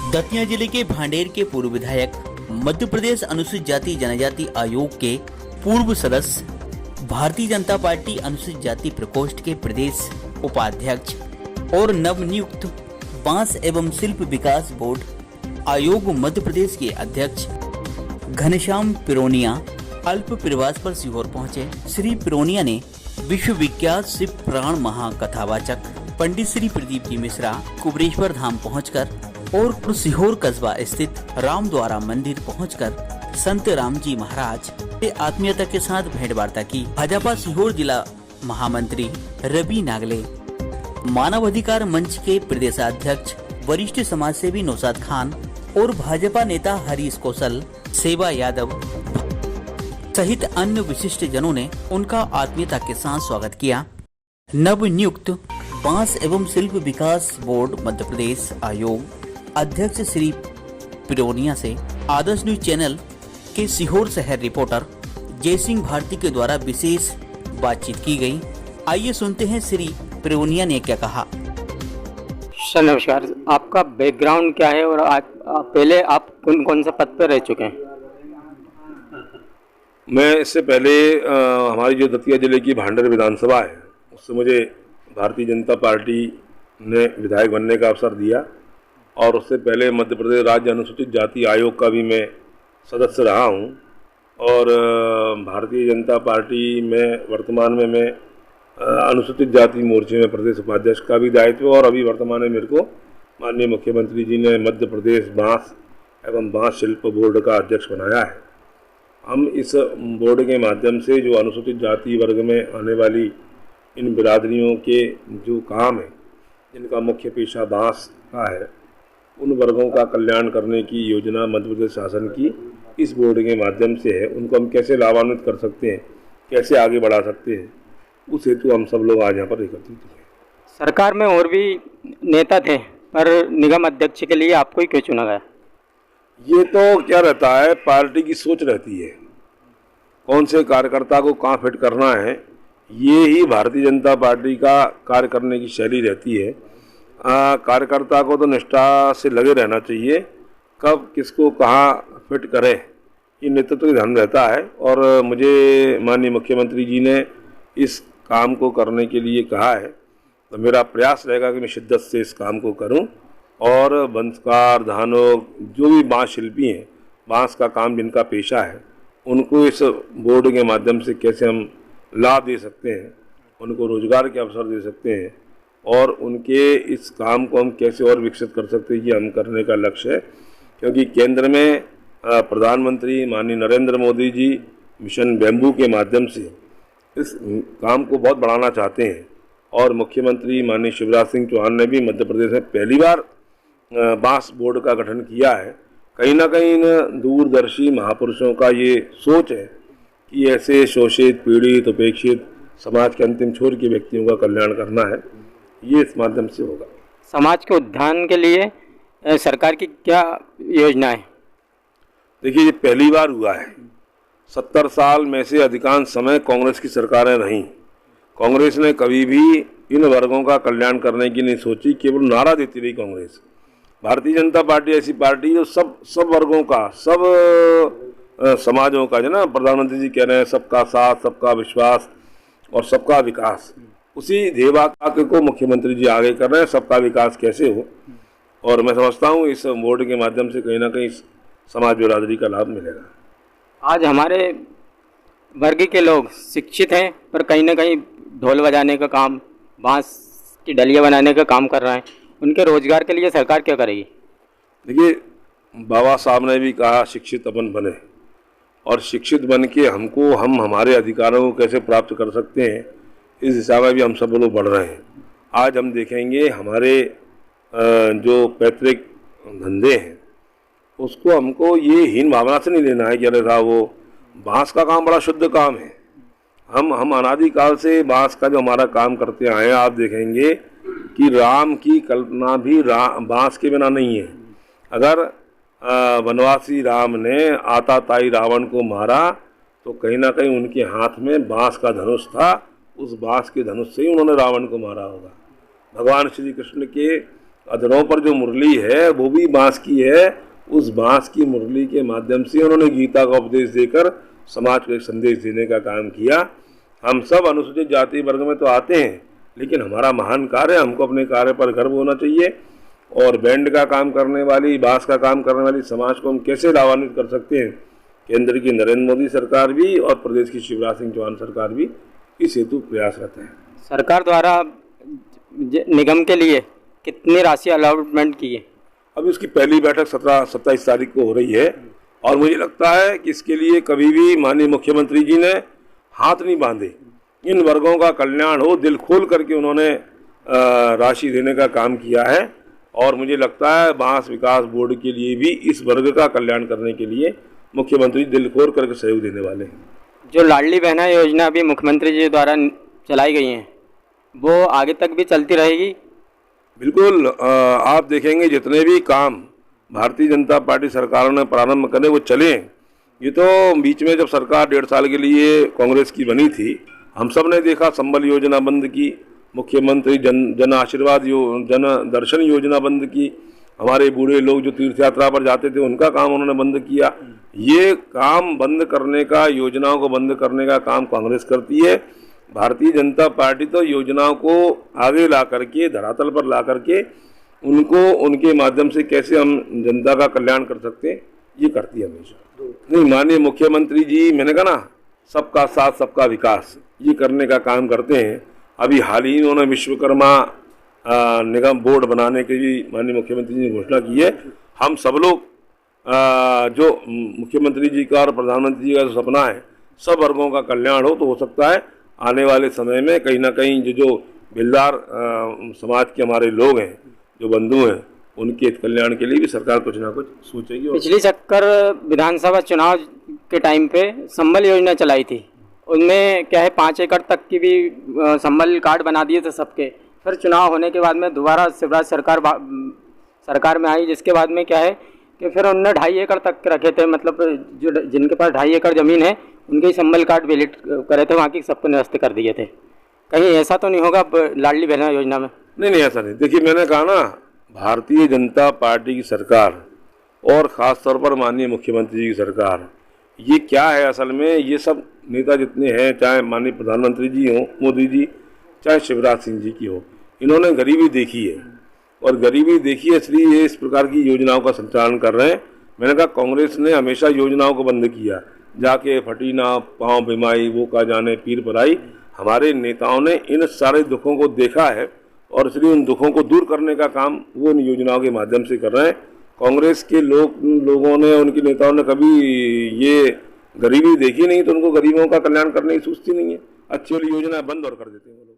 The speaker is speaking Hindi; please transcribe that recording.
दतिया जिले के भांडेर के पूर्व विधायक, मध्य प्रदेश अनुसूचित जाति जनजाति आयोग के पूर्व सदस्य, भारतीय जनता पार्टी अनुसूचित जाति प्रकोष्ठ के प्रदेश उपाध्यक्ष और नवनियुक्त बांस एवं शिल्प विकास बोर्ड आयोग मध्य प्रदेश के अध्यक्ष घनश्याम पिरोनिया अल्प प्रवास पर सीहोर पहुंचे। श्री पिरोनिया ने विश्वविख्यात शिव पुराण महाकथावाचक पंडित श्री प्रदीप जी मिश्रा कुबरेश्वर धाम पहुंचकर और सीहोर कस्बा स्थित रामद्वारा मंदिर पहुंचकर संत राम जी महाराज से आत्मीयता के साथ भेंट वार्ता की। भाजपा सीहोर जिला महामंत्री रवि नागले, मानव अधिकार मंच के प्रदेशाध्यक्ष वरिष्ठ समाजसेवी नौशाद खान और भाजपा नेता हरीश कौशल, सेवा यादव सहित अन्य विशिष्ट जनों ने उनका आत्मीयता के साथ स्वागत किया। नवनियुक्त बांस एवं शिल्प विकास बोर्ड मध्य प्रदेश आयोग अध्यक्ष श्री पिरोनिया से आदर्श न्यूज चैनल के सीहोर शहर रिपोर्टर जय सिंह भारती के द्वारा विशेष बातचीत की गई। आइए सुनते हैं श्री पिरोनिया ने क्या कहा। सर नमस्कार, आपका बैकग्राउंड क्या है और आज पहले आप कौन कौन से पद पर रह चुके हैं? मैं इससे पहले हमारी जो दतिया जिले की भांडेर विधानसभा है उससे मुझे भारतीय जनता पार्टी ने विधायक बनने का अवसर दिया और उससे पहले मध्य प्रदेश राज्य अनुसूचित जाति आयोग का भी मैं सदस्य रहा हूं और भारतीय जनता पार्टी में वर्तमान में मैं अनुसूचित जाति मोर्चे में प्रदेश उपाध्यक्ष का भी दायित्व और अभी वर्तमान में मेरे को माननीय मुख्यमंत्री जी ने मध्य प्रदेश बांस एवं बांस शिल्प बोर्ड का अध्यक्ष बनाया है। हम इस बोर्ड के माध्यम से जो अनुसूचित जाति वर्ग में आने वाली इन बिरादरियों के जो काम है, जिनका मुख्य पेशा बांस का है, उन वर्गों का कल्याण करने की योजना मध्य प्रदेश शासन की इस बोर्ड के माध्यम से है। उनको हम कैसे लाभान्वित कर सकते हैं, कैसे आगे बढ़ा सकते हैं, उस हेतु हम सब लोग आज यहाँ पर एकत्रित हुए। सरकार में और भी नेता थे पर निगम अध्यक्ष के लिए आपको ही क्यों चुना गया? ये तो क्या रहता है, पार्टी की सोच रहती है, कौन से कार्यकर्ता को कहाँ फिट करना है, ये ही भारतीय जनता पार्टी का कार्य करने की शैली रहती है। कार्यकर्ता को तो निष्ठा से लगे रहना चाहिए, कब किसको कहाँ फिट करे ये नेतृत्व का ध्यान रहता है। और मुझे माननीय मुख्यमंत्री जी ने इस काम को करने के लिए कहा है, तो मेरा प्रयास रहेगा कि मैं शिद्दत से इस काम को करूं और बंसकार धानों जो भी बांस शिल्पी हैं, बांस का काम जिनका पेशा है, उनको इस बोर्ड के माध्यम से कैसे हम लाभ दे सकते हैं, उनको रोजगार के अवसर दे सकते हैं और उनके इस काम को हम कैसे और विकसित कर सकते हैं, ये हम करने का लक्ष्य है। क्योंकि केंद्र में प्रधानमंत्री माननीय नरेंद्र मोदी जी मिशन बैम्बू के माध्यम से इस काम को बहुत बढ़ाना चाहते हैं और मुख्यमंत्री माननीय शिवराज सिंह चौहान ने भी मध्य प्रदेश में पहली बार बांस बोर्ड का गठन किया है। कहीं ना कहीं इन दूरदर्शी महापुरुषों का ये सोच है कि ऐसे शोषित, पीड़ित, उपेक्षित समाज के अंतिम छोर के व्यक्तियों का कल्याण करना है, ये इस माध्यम से होगा। समाज के उत्थान के लिए सरकार की क्या योजना है? देखिए, ये पहली बार हुआ है। 70 साल में से अधिकांश समय कांग्रेस की सरकारें रहीं। कांग्रेस ने कभी भी इन वर्गों का कल्याण करने की नहीं सोची, केवल नारा देती रही कांग्रेस। भारतीय जनता पार्टी ऐसी पार्टी जो सब वर्गों का, सब समाजों का, जो ना प्रधानमंत्री जी कह रहे हैं सबका साथ, सबका विश्वास और सबका विकास, उसी ध्येयवाक्य को मुख्यमंत्री जी आगे कर रहे हैं, सबका विकास कैसे हो। और मैं समझता हूँ इस बोर्ड के माध्यम से कहीं ना कहीं समाज बिरादरी का लाभ मिलेगा। आज हमारे वर्ग के लोग शिक्षित हैं पर कहीं ना कहीं ढोल बजाने का काम, बांस की डलिया बनाने का काम कर रहे हैं, उनके रोजगार के लिए सरकार क्या करेगी? देखिए, बाबा साहब ने भी कहा शिक्षित अपन बने, और शिक्षित बन के हम हमारे अधिकारों को कैसे प्राप्त कर सकते हैं, इस हिसाब में भी हम सब लोग बढ़ रहे हैं। आज हम देखेंगे हमारे जो पैतृक धंधे हैं उसको हमको ये हीन भावना से नहीं लेना है कि अरे साहब वो बांस का काम बड़ा शुद्ध काम है। हम अनादिकाल से बांस का जो हमारा काम करते आए हैं, आप देखेंगे कि राम की कल्पना भी बांस के बिना नहीं है। अगर वनवासी राम ने आताताई रावण को मारा तो कहीं ना कहीं उनके हाथ में बांस का धनुष था, उस बांस के धनुष से ही उन्होंने रावण को मारा होगा। भगवान श्री कृष्ण के अधरों पर जो मुरली है वो भी बांस की है। उस बांस की मुरली के माध्यम से उन्होंने गीता का उपदेश देकर समाज को एक संदेश देने का काम किया। हम सब अनुसूचित जाति वर्ग में तो आते हैं, लेकिन हमारा महान कार्य, हमको अपने कार्य पर गर्व होना चाहिए। और बैंड का काम करने वाली, बांस का काम करने वाली समाज को हम कैसे लाभान्वित कर सकते हैं। केंद्र की नरेंद्र मोदी सरकार भी और प्रदेश की शिवराज सिंह चौहान सरकार भी इस हेतु प्रयासरत है। सरकार द्वारा निगम के लिए कितनी राशि अलॉटमेंट की है? अभी उसकी पहली बैठक 17-27 तारीख को हो रही है और मुझे लगता है कि इसके लिए कभी भी माननीय मुख्यमंत्री जी ने हाथ नहीं बांधे। इन वर्गों का कल्याण हो, दिल खोल करके उन्होंने राशि देने का काम किया है। और मुझे लगता है बांस विकास बोर्ड के लिए भी इस वर्ग का कल्याण करने के लिए मुख्यमंत्री दिल खोल करके सहयोग देने वाले हैं। जो लाडली बहना योजना अभी मुख्यमंत्री जी द्वारा चलाई गई है, वो आगे तक भी चलती रहेगी? बिल्कुल। आप देखेंगे जितने भी काम भारतीय जनता पार्टी सरकारों ने प्रारंभ करे वो चले। ये तो बीच में जब सरकार 1.5 साल के लिए कांग्रेस की बनी थी, हम सब ने देखा संबल योजना बंद की, मुख्यमंत्री जन आशीर्वाद जन दर्शन योजना बंद की, हमारे बूढ़े लोग जो तीर्थ यात्रा पर जाते थे उनका काम उन्होंने बंद किया। ये काम बंद करने का, योजनाओं को बंद करने का काम कांग्रेस करती है। भारतीय जनता पार्टी तो योजनाओं को आगे ला करके, धरातल पर ला करके उनको, उनके माध्यम से कैसे हम जनता का कल्याण कर सकते हैं, ये करती है हमेशा। नहीं, माननीय मुख्यमंत्री जी, मैंने कहा ना, सबका साथ सबका विकास, ये करने का काम करते हैं। अभी हाल ही में उन्होंने विश्वकर्मा निगम बोर्ड बनाने की भी माननीय मुख्यमंत्री जी ने घोषणा की है। हम सब लोग जो मुख्यमंत्री जी का और प्रधानमंत्री जी का जो सपना है, सब वर्गों का कल्याण हो, तो हो सकता है आने वाले समय में कहीं ना कहीं जो बेलदार समाज के हमारे लोग हैं, जो बंधु हैं, उनके कल्याण के लिए भी सरकार कुछ ना कुछ सोचेगी। पिछली चक्कर विधानसभा चुनाव के टाइम पे संबल योजना चलाई थी, उनमें क्या है 5 एकड़ तक की भी संबल कार्ड बना दिए थे सबके। फिर चुनाव होने के बाद में दोबारा शिवराज सरकार में आई, जिसके बाद में क्या है कि फिर उन्होंने 2.5 एकड़ तक रखे थे। मतलब जो जिनके पास 2.5 एकड़ ज़मीन है उनके ही संबल कार्ड वैलिड करे थे, वहाँ की सबको निरस्त कर दिए थे। कहीं ऐसा तो नहीं होगा लाडली बहना योजना में? नहीं, ऐसा नहीं। देखिए, मैंने कहा ना, भारतीय जनता पार्टी की सरकार और ख़ास तौर पर माननीय मुख्यमंत्री जी की सरकार, ये क्या है असल में, ये सब नेता जितने हैं, चाहे माननीय प्रधानमंत्री जी हों, मोदी जी, चाहे शिवराज सिंह जी की हो, इन्होंने गरीबी देखी है और गरीबी देखी है, इसलिए ये इस प्रकार की योजनाओं का संचालन कर रहे हैं। मैंने कहा कांग्रेस ने हमेशा योजनाओं को बंद किया, जाके फटी ना पाँव बिमाई वो का जाने पीर पर आई। हमारे नेताओं ने इन सारे दुखों को देखा है और इसलिए उन दुखों को दूर करने का काम वो इन योजनाओं के माध्यम से कर रहे हैं। कांग्रेस के लोगों ने, उनके नेताओं ने कभी ये गरीबी देखी नहीं, तो उनको गरीबों का कल्याण करने की सोचती नहीं है। अच्छी वाली योजना बंद और कर देते हैं वो लोग।